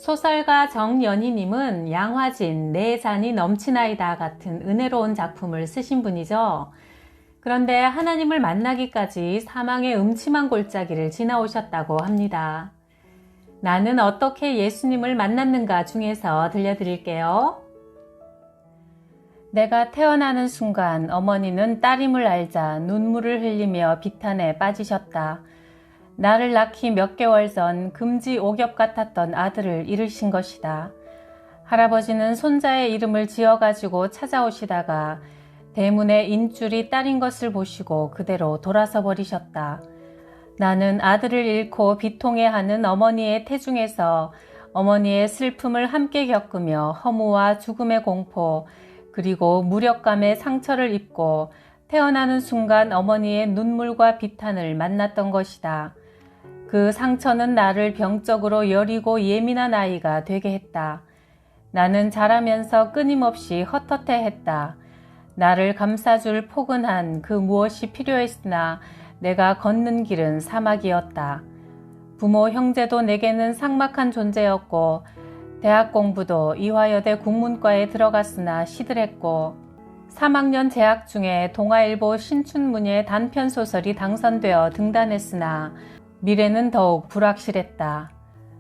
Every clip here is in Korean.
소설가 정연희님은 양화진 내 잔이 넘치나이다 같은 은혜로운 작품을 쓰신 분이죠. 그런데 하나님을 만나기까지 사망의 음침한 골짜기를 지나오셨다고 합니다. 나는 어떻게 예수님을 만났는가 중에서 들려드릴게요. 내가 태어나는 순간 어머니는 딸임을 알자 눈물을 흘리며 비탄에 빠지셨다. 나를 낳기 몇 개월 전 금지 오겹 같았던 아들을 잃으신 것이다. 할아버지는 손자의 이름을 지어가지고 찾아오시다가 대문에 인줄이 딸인 것을 보시고 그대로 돌아서 버리셨다. 나는 아들을 잃고 비통해하는 어머니의 태중에서 어머니의 슬픔을 함께 겪으며 허무와 죽음의 공포 그리고 무력감의 상처를 입고 태어나는 순간 어머니의 눈물과 비탄을 만났던 것이다. 그 상처는 나를 병적으로 여리고 예민한 아이가 되게 했다. 나는 자라면서 끊임없이 헛헛해했다. 나를 감싸줄 포근한 그 무엇이 필요했으나 내가 걷는 길은 사막이었다. 부모 형제도 내게는 삭막한 존재였고 대학 공부도 이화여대 국문과에 들어갔으나 시들했고 3학년 재학 중에 동아일보 신춘문예 단편소설이 당선되어 등단했으나 미래는 더욱 불확실했다.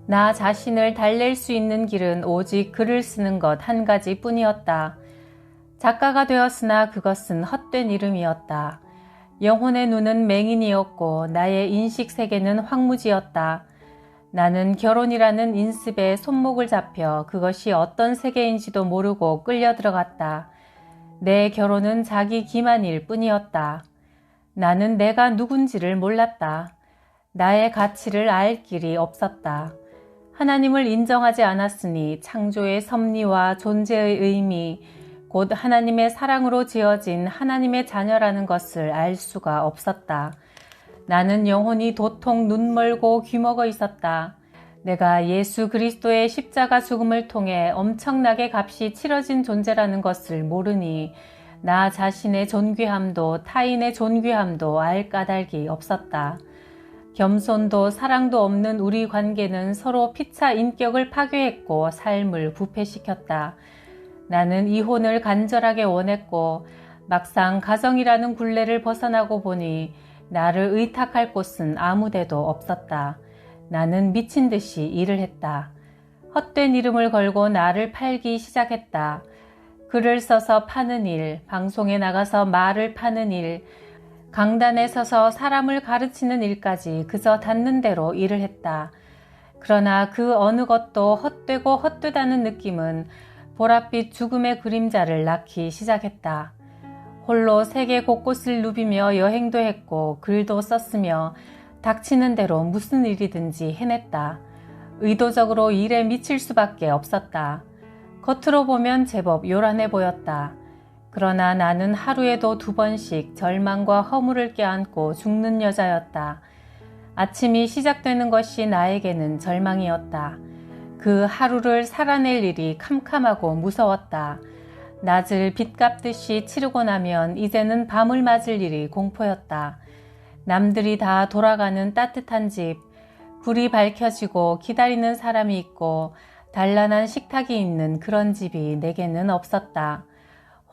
나 자신을 달랠 수 있는 길은 오직 글을 쓰는 것 한 가지 뿐이었다. 작가가 되었으나 그것은 헛된 이름이었다. 영혼의 눈은 맹인이었고 나의 인식 세계는 황무지였다. 나는 결혼이라는 인습에 손목을 잡혀 그것이 어떤 세계인지도 모르고 끌려 들어갔다. 내 결혼은 자기 기만일 뿐이었다. 나는 내가 누군지를 몰랐다. 나의 가치를 알 길이 없었다. 하나님을 인정하지 않았으니 창조의 섭리와 존재의 의미, 곧 하나님의 사랑으로 지어진 하나님의 자녀라는 것을 알 수가 없었다. 나는 영혼이 도통 눈멀고 귀먹어 있었다. 내가 예수 그리스도의 십자가 죽음을 통해 엄청나게 값이 치러진 존재라는 것을 모르니 나 자신의 존귀함도 타인의 존귀함도 알 까닭이 없었다. 겸손도 사랑도 없는 우리 관계는 서로 피차 인격을 파괴했고 삶을 부패시켰다. 나는 이혼을 간절하게 원했고 막상 가정이라는 굴레를 벗어나고 보니 나를 의탁할 곳은 아무데도 없었다. 나는 미친 듯이 일을 했다. 헛된 이름을 걸고 나를 팔기 시작했다. 글을 써서 파는 일, 방송에 나가서 말을 파는 일, 강단에 서서 사람을 가르치는 일까지 그저 닿는 대로 일을 했다. 그러나 그 어느 것도 헛되고 헛되다는 느낌은 보랏빛 죽음의 그림자를 낳기 시작했다. 홀로 세계 곳곳을 누비며 여행도 했고 글도 썼으며 닥치는 대로 무슨 일이든지 해냈다. 의도적으로 일에 미칠 수밖에 없었다. 겉으로 보면 제법 요란해 보였다. 그러나 나는 하루에도 2번씩 절망과 허물을 껴안고 죽는 여자였다. 아침이 시작되는 것이 나에게는 절망이었다. 그 하루를 살아낼 일이 캄캄하고 무서웠다. 낮을 빛 갚듯이 치르고 나면 이제는 밤을 맞을 일이 공포였다. 남들이 다 돌아가는 따뜻한 집, 불이 밝혀지고 기다리는 사람이 있고 단란한 식탁이 있는 그런 집이 내게는 없었다.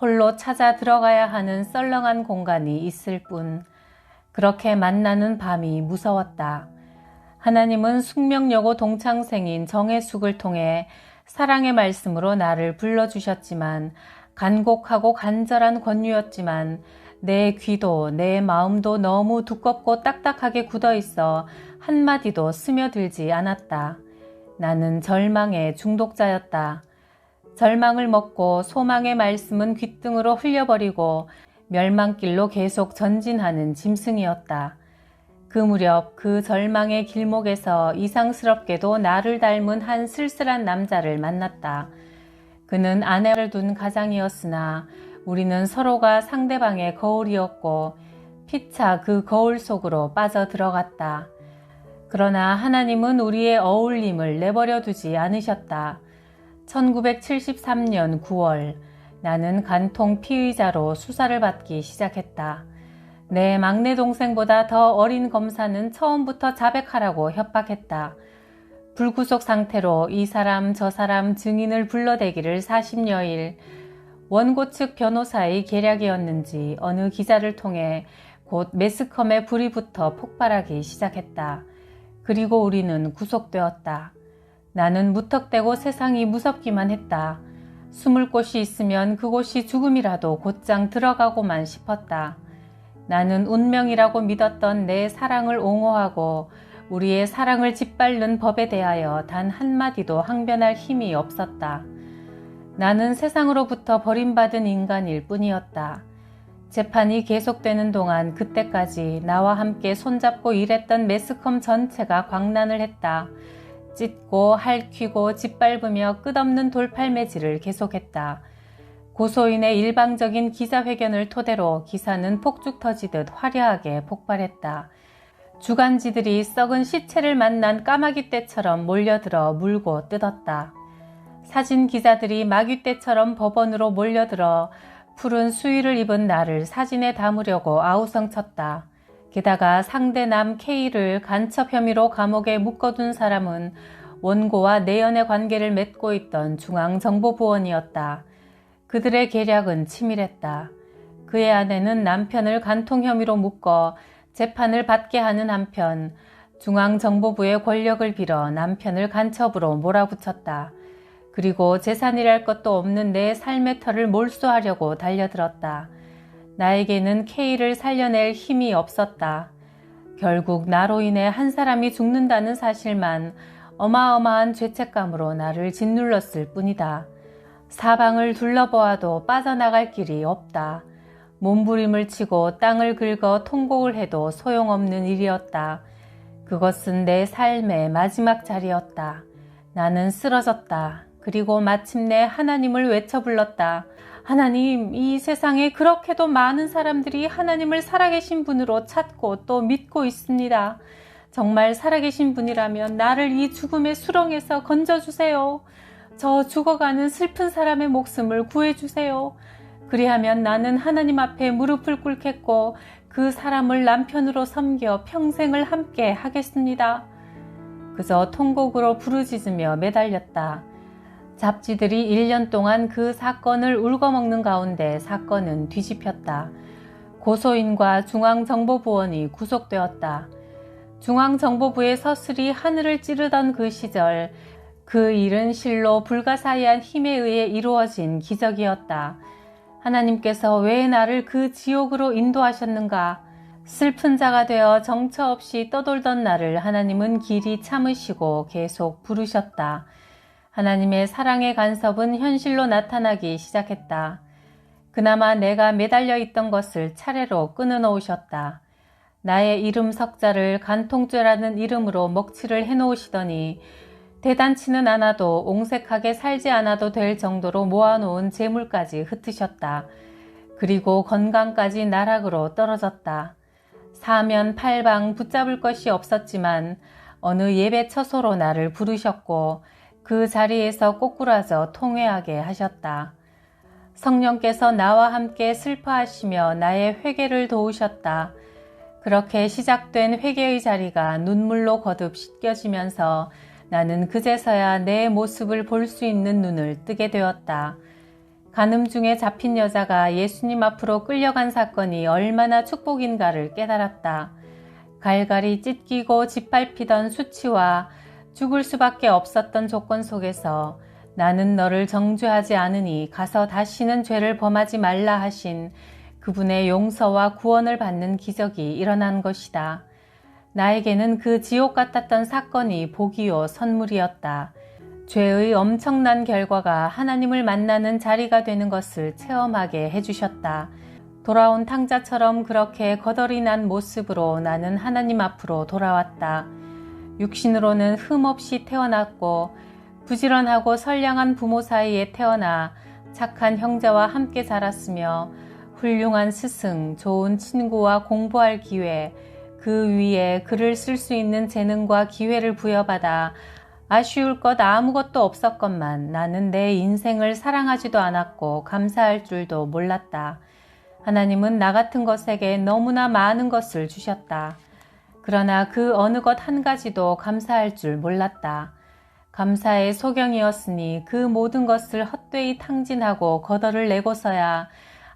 홀로 찾아 들어가야 하는 썰렁한 공간이 있을 뿐. 그렇게 만나는 밤이 무서웠다. 하나님은 숙명여고 동창생인 정혜숙을 통해 사랑의 말씀으로 나를 불러주셨지만 간곡하고 간절한 권유였지만 내 귀도 내 마음도 너무 두껍고 딱딱하게 굳어있어 한마디도 스며들지 않았다. 나는 절망의 중독자였다. 절망을 먹고 소망의 말씀은 귓등으로 흘려버리고 멸망길로 계속 전진하는 짐승이었다. 그 무렵 그 절망의 길목에서 이상스럽게도 나를 닮은 한 쓸쓸한 남자를 만났다. 그는 아내를 둔 가장이었으나 우리는 서로가 상대방의 거울이었고 피차 그 거울 속으로 빠져들어갔다. 그러나 하나님은 우리의 어울림을 내버려 두지 않으셨다. 1973년 9월 나는 간통 피의자로 수사를 받기 시작했다. 내 막내 동생보다 더 어린 검사는 처음부터 자백하라고 협박했다. 불구속 상태로 이 사람 저 사람 증인을 불러대기를 40여일, 원고 측 변호사의 계략이었는지 어느 기자를 통해 곧 매스컴에 불이 붙어 폭발하기 시작했다. 그리고 우리는 구속되었다. 나는 무턱대고 세상이 무섭기만 했다. 숨을 곳이 있으면 그곳이 죽음이라도 곧장 들어가고만 싶었다. 나는 운명이라고 믿었던 내 사랑을 옹호하고 우리의 사랑을 짓밟는 법에 대하여 단 한마디도 항변할 힘이 없었다. 나는 세상으로부터 버림받은 인간일 뿐이었다. 재판이 계속되는 동안 그때까지 나와 함께 손잡고 일했던 매스컴 전체가 광란을 했다. 찢고 핥히고 짓밟으며 끝없는 돌팔매질을 계속했다. 고소인의 일방적인 기자회견을 토대로 기사는 폭죽 터지듯 화려하게 폭발했다. 주간지들이 썩은 시체를 만난 까마귀떼처럼 몰려들어 물고 뜯었다. 사진 기자들이 마귀떼처럼 법원으로 몰려들어 푸른 수의를 입은 나를 사진에 담으려고 아우성쳤다. 게다가 상대 남 K를 간첩 혐의로 감옥에 묶어둔 사람은 원고와 내연의 관계를 맺고 있던 중앙정보부원이었다. 그들의 계략은 치밀했다. 그의 아내는 남편을 간통 혐의로 묶어 재판을 받게 하는 한편 중앙정보부의 권력을 빌어 남편을 간첩으로 몰아붙였다. 그리고 재산이랄 것도 없는 내 삶의 터를 몰수하려고 달려들었다. 나에게는 K를 살려낼 힘이 없었다. 결국 나로 인해 한 사람이 죽는다는 사실만 어마어마한 죄책감으로 나를 짓눌렀을 뿐이다. 사방을 둘러보아도 빠져나갈 길이 없다. 몸부림을 치고 땅을 긁어 통곡을 해도 소용없는 일이었다. 그것은 내 삶의 마지막 자리였다. 나는 쓰러졌다. 그리고 마침내 하나님을 외쳐 불렀다. 하나님, 이 세상에 그렇게도 많은 사람들이 하나님을 살아계신 분으로 찾고 또 믿고 있습니다. 정말 살아계신 분이라면 나를 이 죽음의 수렁에서 건져주세요. 저 죽어가는 슬픈 사람의 목숨을 구해주세요. 그리하면 나는 하나님 앞에 무릎을 꿇겠고 그 사람을 남편으로 섬겨 평생을 함께 하겠습니다. 그저 통곡으로 부르짖으며 매달렸다. 잡지들이 1년 동안 그 사건을 울거먹는 가운데 사건은 뒤집혔다. 고소인과 중앙정보부원이 구속되었다. 중앙정보부의 서슬이 하늘을 찌르던 그 시절, 그 일은 실로 불가사의한 힘에 의해 이루어진 기적이었다. 하나님께서 왜 나를 그 지옥으로 인도하셨는가? 슬픈 자가 되어 정처 없이 떠돌던 나를 하나님은 길이 참으시고 계속 부르셨다. 하나님의 사랑의 간섭은 현실로 나타나기 시작했다. 그나마 내가 매달려 있던 것을 차례로 끊어놓으셨다. 나의 이름 석자를 간통죄라는 이름으로 먹칠을 해놓으시더니 대단치는 않아도 옹색하게 살지 않아도 될 정도로 모아놓은 재물까지 흩으셨다. 그리고 건강까지 나락으로 떨어졌다. 사면 팔방 붙잡을 것이 없었지만 어느 예배 처소로 나를 부르셨고 그 자리에서 꼬꾸라져 통회하게 하셨다. 성령께서 나와 함께 슬퍼하시며 나의 회개를 도우셨다. 그렇게 시작된 회개의 자리가 눈물로 거듭 씻겨지면서 나는 그제서야 내 모습을 볼 수 있는 눈을 뜨게 되었다. 간음 중에 잡힌 여자가 예수님 앞으로 끌려간 사건이 얼마나 축복인가를 깨달았다. 갈갈이 찢기고 짓밟히던 수치와 죽을 수밖에 없었던 조건 속에서 나는 너를 정죄하지 않으니 가서 다시는 죄를 범하지 말라 하신 그분의 용서와 구원을 받는 기적이 일어난 것이다. 나에게는 그 지옥 같았던 사건이 복이요 선물이었다. 죄의 엄청난 결과가 하나님을 만나는 자리가 되는 것을 체험하게 해주셨다. 돌아온 탕자처럼 그렇게 거덜이 난 모습으로 나는 하나님 앞으로 돌아왔다. 육신으로는 흠없이 태어났고 부지런하고 선량한 부모 사이에 태어나 착한 형제와 함께 자랐으며 훌륭한 스승, 좋은 친구와 공부할 기회, 그 위에 글을 쓸 수 있는 재능과 기회를 부여받아 아쉬울 것 아무것도 없었건만 나는 내 인생을 사랑하지도 않았고 감사할 줄도 몰랐다. 하나님은 나 같은 것에게 너무나 많은 것을 주셨다. 그러나 그 어느 것 한 가지도 감사할 줄 몰랐다. 감사의 소경이었으니 그 모든 것을 헛되이 탕진하고 거덜을 내고서야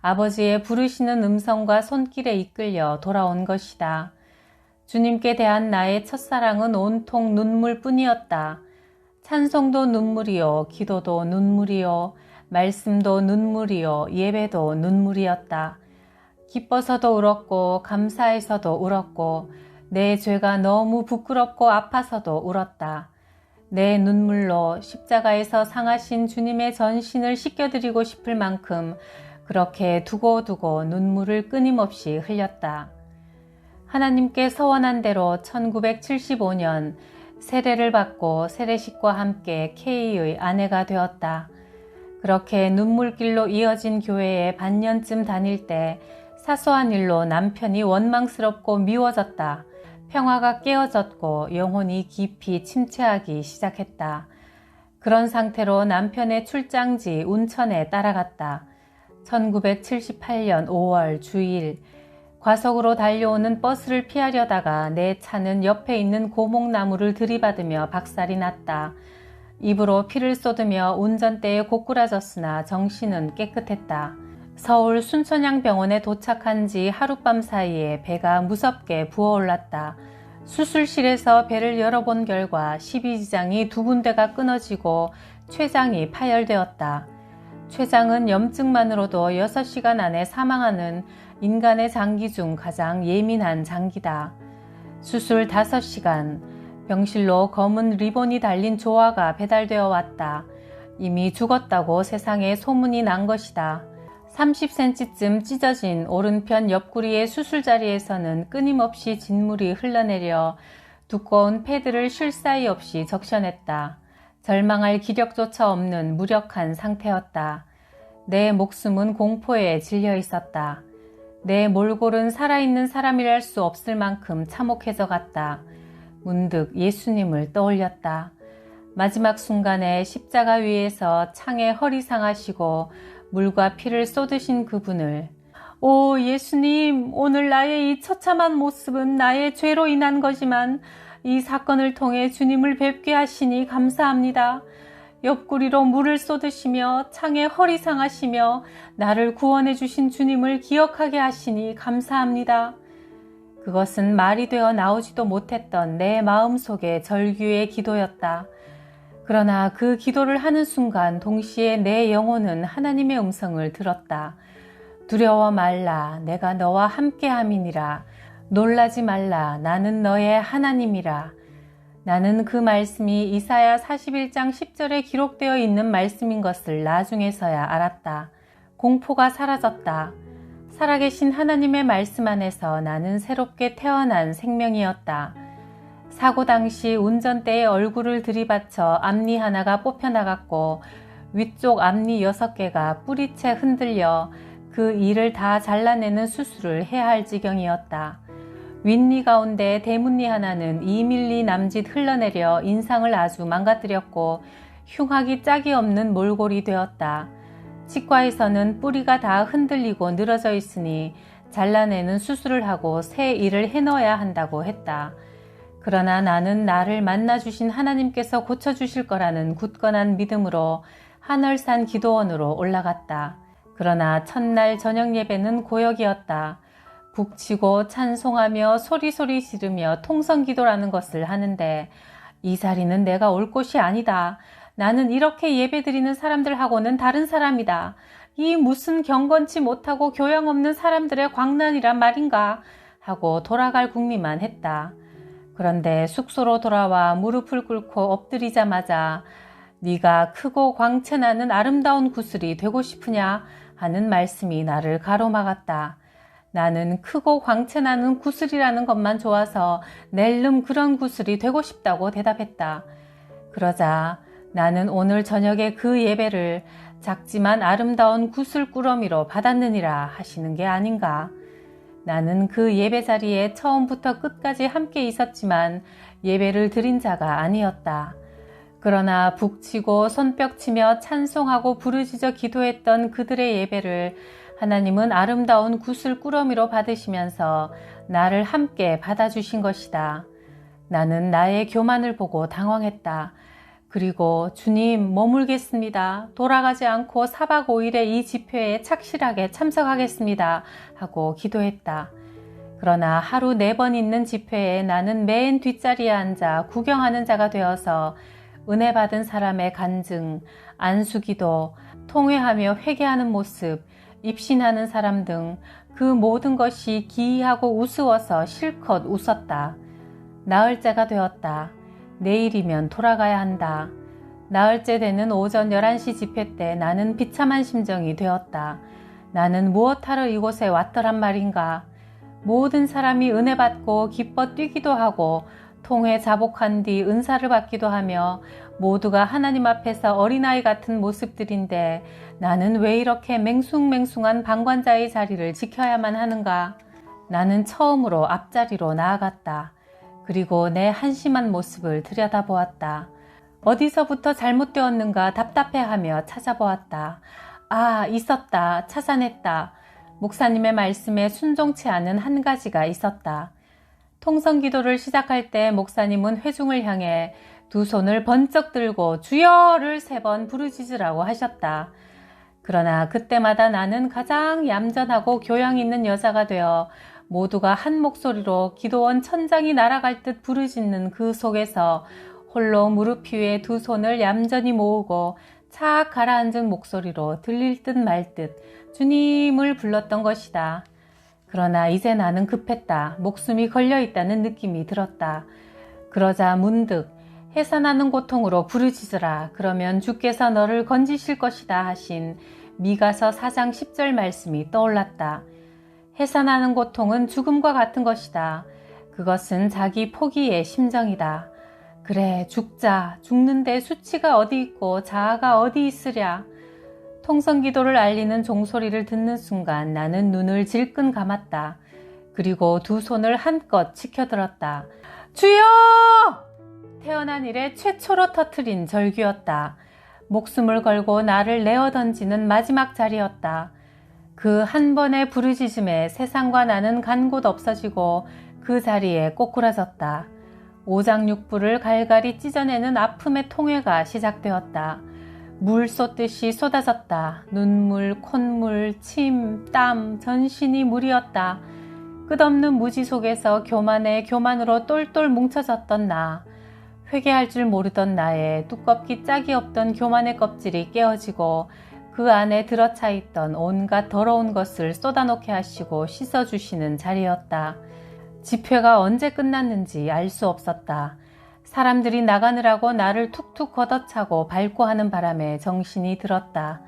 아버지의 부르시는 음성과 손길에 이끌려 돌아온 것이다. 주님께 대한 나의 첫사랑은 온통 눈물뿐이었다. 찬송도 눈물이요, 기도도 눈물이요, 말씀도 눈물이요, 예배도 눈물이었다. 기뻐서도 울었고 감사해서도 울었고 내 죄가 너무 부끄럽고 아파서도 울었다. 내 눈물로 십자가에서 상하신 주님의 전신을 씻겨드리고 싶을 만큼 그렇게 두고두고 눈물을 끊임없이 흘렸다. 하나님께 서원한 대로 1975년 세례를 받고 세례식과 함께 K의 아내가 되었다. 그렇게 눈물길로 이어진 교회에 반년쯤 다닐 때 사소한 일로 남편이 원망스럽고 미워졌다. 평화가 깨어졌고 영혼이 깊이 침체하기 시작했다. 그런 상태로 남편의 출장지 운천에 따라갔다. 1978년 5월 주일 과속으로 달려오는 버스를 피하려다가 내 차는 옆에 있는 고목나무를 들이받으며 박살이 났다. 입으로 피를 쏟으며 운전대에 고꾸라졌으나 정신은 깨끗했다. 서울 순천향병원에 도착한 지 하룻밤 사이에 배가 무섭게 부어올랐다. 수술실에서 배를 열어본 결과 십이지장이 2군데가 끊어지고 췌장이 파열되었다. 췌장은 염증만으로도 6시간 안에 사망하는 인간의 장기 중 가장 예민한 장기다. 수술 5시간, 병실로 검은 리본이 달린 조화가 배달되어 왔다. 이미 죽었다고 세상에 소문이 난 것이다. 30cm쯤 찢어진 오른편 옆구리의 수술 자리에서는 끊임없이 진물이 흘러내려 두꺼운 패드를 쉴 사이 없이 적셔냈다. 절망할 기력조차 없는 무력한 상태였다. 내 목숨은 공포에 질려 있었다. 내 몰골은 살아있는 사람이랄 수 없을 만큼 참혹해져 갔다. 문득 예수님을 떠올렸다. 마지막 순간에 십자가 위에서 창에 허리 상하시고 물과 피를 쏟으신 그분을 오 예수님, 오늘 나의 이 처참한 모습은 나의 죄로 인한 거지만 이 사건을 통해 주님을 뵙게 하시니 감사합니다. 옆구리로 물을 쏟으시며 창에 허리 상하시며 나를 구원해 주신 주님을 기억하게 하시니 감사합니다. 그것은 말이 되어 나오지도 못했던 내 마음속의 절규의 기도였다. 그러나 그 기도를 하는 순간 동시에 내 영혼은 하나님의 음성을 들었다. 두려워 말라, 내가 너와 함께함이니라. 놀라지 말라, 나는 너의 하나님이라. 나는 그 말씀이 이사야 41장 10절에 기록되어 있는 말씀인 것을 나중에서야 알았다. 공포가 사라졌다. 살아계신 하나님의 말씀 안에서 나는 새롭게 태어난 생명이었다. 사고 당시 운전대에 얼굴을 들이받쳐 앞니 하나가 뽑혀나갔고 위쪽 앞니 6개가 뿌리채 흔들려 그 이를 다 잘라내는 수술을 해야 할 지경이었다. 윗니 가운데 대문니 하나는 2mm 남짓 흘러내려 인상을 아주 망가뜨렸고 흉하기 짝이 없는 몰골이 되었다. 치과에서는 뿌리가 다 흔들리고 늘어져 있으니 잘라내는 수술을 하고 새 이를 해넣어야 한다고 했다. 그러나 나는 나를 만나주신 하나님께서 고쳐주실 거라는 굳건한 믿음으로 하늘산 기도원으로 올라갔다. 그러나 첫날 저녁 예배는 고역이었다. 북치고 찬송하며 소리소리 지르며 통성기도라는 것을 하는데 이 자리는 내가 올 곳이 아니다. 나는 이렇게 예배드리는 사람들하고는 다른 사람이다. 이 무슨 경건치 못하고 교양 없는 사람들의 광란이란 말인가 하고 돌아갈 궁리만 했다. 그런데 숙소로 돌아와 무릎을 꿇고 엎드리자마자 네가 크고 광채나는 아름다운 구슬이 되고 싶으냐 하는 말씀이 나를 가로막았다. 나는 크고 광채나는 구슬이라는 것만 좋아서 낼름 그런 구슬이 되고 싶다고 대답했다. 그러자 나는 오늘 저녁에 그 예배를 작지만 아름다운 구슬꾸러미로 받았느니라 하시는 게 아닌가. 나는 그 예배 자리에 처음부터 끝까지 함께 있었지만 예배를 드린 자가 아니었다. 그러나 북치고 손뼉치며 찬송하고 부르짖어 기도했던 그들의 예배를 하나님은 아름다운 구슬꾸러미로 받으시면서 나를 함께 받아주신 것이다. 나는 나의 교만을 보고 당황했다. 그리고 주님 머물겠습니다. 돌아가지 않고 4박 5일의 이 집회에 착실하게 참석하겠습니다. 하고 기도했다. 그러나 하루 4번 있는 집회에 나는 맨 뒷자리에 앉아 구경하는 자가 되어서 은혜 받은 사람의 간증, 안수기도, 통회하며 회개하는 모습, 입신하는 사람 등 그 모든 것이 기이하고 우스워서 실컷 웃었다. 나흘 자가 되었다. 내일이면 돌아가야 한다. 나흘째 되는 오전 11시 집회 때 나는 비참한 심정이 되었다. 나는 무엇하러 이곳에 왔더란 말인가. 모든 사람이 은혜 받고 기뻐 뛰기도 하고 통회 자복한 뒤 은사를 받기도 하며 모두가 하나님 앞에서 어린아이 같은 모습들인데 나는 왜 이렇게 맹숭맹숭한 방관자의 자리를 지켜야만 하는가. 나는 처음으로 앞자리로 나아갔다. 그리고 내 한심한 모습을 들여다보았다. 어디서부터 잘못되었는가 답답해하며 찾아보았다. 아, 있었다. 찾아냈다. 목사님의 말씀에 순종치 않은 한 가지가 있었다. 통성기도를 시작할 때 목사님은 회중을 향해 두 손을 번쩍 들고 주여를 3번 부르짖으라고 하셨다. 그러나 그때마다 나는 가장 얌전하고 교양 있는 여자가 되어 모두가 한 목소리로 기도원 천장이 날아갈 듯 부르짖는 그 속에서 홀로 무릎 위에 두 손을 얌전히 모으고 착 가라앉은 목소리로 들릴 듯 말 듯 주님을 불렀던 것이다. 그러나 이제 나는 급했다. 목숨이 걸려있다는 느낌이 들었다. 그러자 문득 해산하는 고통으로 부르짖으라. 그러면 주께서 너를 건지실 것이다 하신 미가서 4장 10절 말씀이 떠올랐다. 해산하는 고통은 죽음과 같은 것이다. 그것은 자기 포기의 심정이다. 그래, 죽자. 죽는데 수치가 어디 있고 자아가 어디 있으랴. 통성기도를 알리는 종소리를 듣는 순간 나는 눈을 질끈 감았다. 그리고 두 손을 한껏 치켜들었다. 주여! 태어난 이래 최초로 터트린 절규였다. 목숨을 걸고 나를 내어 던지는 마지막 자리였다. 그 한 번의 부르짖음에 세상과 나는 간 곳 없어지고 그 자리에 꼬꾸라졌다. 오장육부를 갈갈이 찢어내는 아픔의 통회가 시작되었다. 물 쏟듯이 쏟아졌다. 눈물, 콧물, 침, 땀, 전신이 물이었다. 끝없는 무지 속에서 교만에 교만으로 똘똘 뭉쳐졌던 나. 회개할 줄 모르던 나의 두껍기 짝이 없던 교만의 껍질이 깨어지고 그 안에 들어차 있던 온갖 더러운 것을 쏟아놓게 하시고 씻어주시는 자리였다. 집회가 언제 끝났는지 알 수 없었다. 사람들이 나가느라고 나를 툭툭 걷어차고 밟고 하는 바람에 정신이 들었다.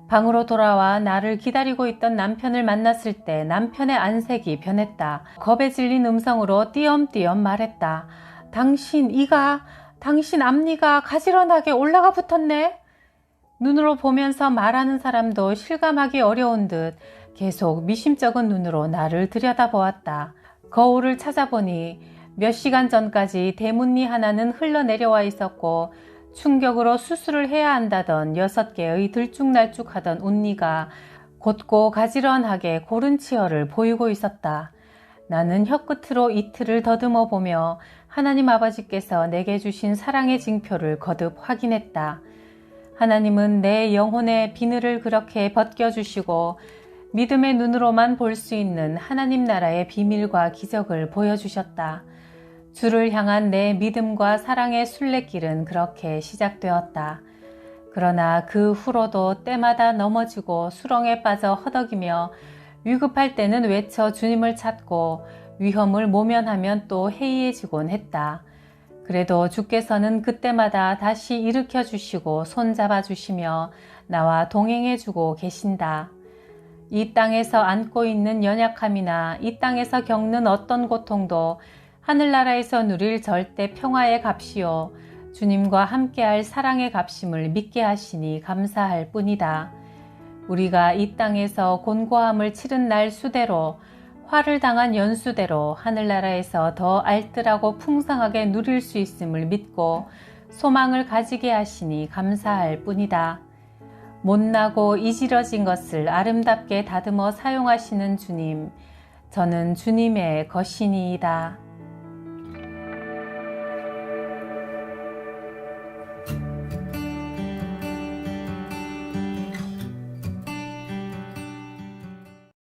방으로 돌아와 나를 기다리고 있던 남편을 만났을 때 남편의 안색이 변했다. 겁에 질린 음성으로 띄엄띄엄 말했다. 당신 앞니가 가지런하게 올라가 붙었네. 눈으로 보면서 말하는 사람도 실감하기 어려운 듯 계속 미심쩍은 눈으로 나를 들여다보았다. 거울을 찾아보니 몇 시간 전까지 대문니 하나는 흘러내려와 있었고 충격으로 수술을 해야 한다던 6개의 들쭉날쭉하던 운니가 곧고 가지런하게 고른 치열을 보이고 있었다. 나는 혀끝으로 이틀을 더듬어 보며 하나님 아버지께서 내게 주신 사랑의 징표를 거듭 확인했다. 하나님은 내 영혼의 비늘을 그렇게 벗겨주시고 믿음의 눈으로만 볼 수 있는 하나님 나라의 비밀과 기적을 보여주셨다. 주를 향한 내 믿음과 사랑의 순례길은 그렇게 시작되었다. 그러나 그 후로도 때마다 넘어지고 수렁에 빠져 허덕이며 위급할 때는 외쳐 주님을 찾고 위험을 모면하면 또 해이해지곤 했다. 그래도 주께서는 그때마다 다시 일으켜 주시고 손잡아 주시며 나와 동행해 주고 계신다. 이 땅에서 안고 있는 연약함이나 이 땅에서 겪는 어떤 고통도 하늘나라에서 누릴 절대 평화의 값이요 주님과 함께할 사랑의 값임을 믿게 하시니 감사할 뿐이다. 우리가 이 땅에서 곤고함을 치른 날 수대로 화를 당한 연수대로 하늘나라에서 더 알뜰하고 풍성하게 누릴 수 있음을 믿고 소망을 가지게 하시니 감사할 뿐이다. 못나고 이지러진 것을 아름답게 다듬어 사용하시는 주님, 저는 주님의 것이니이다.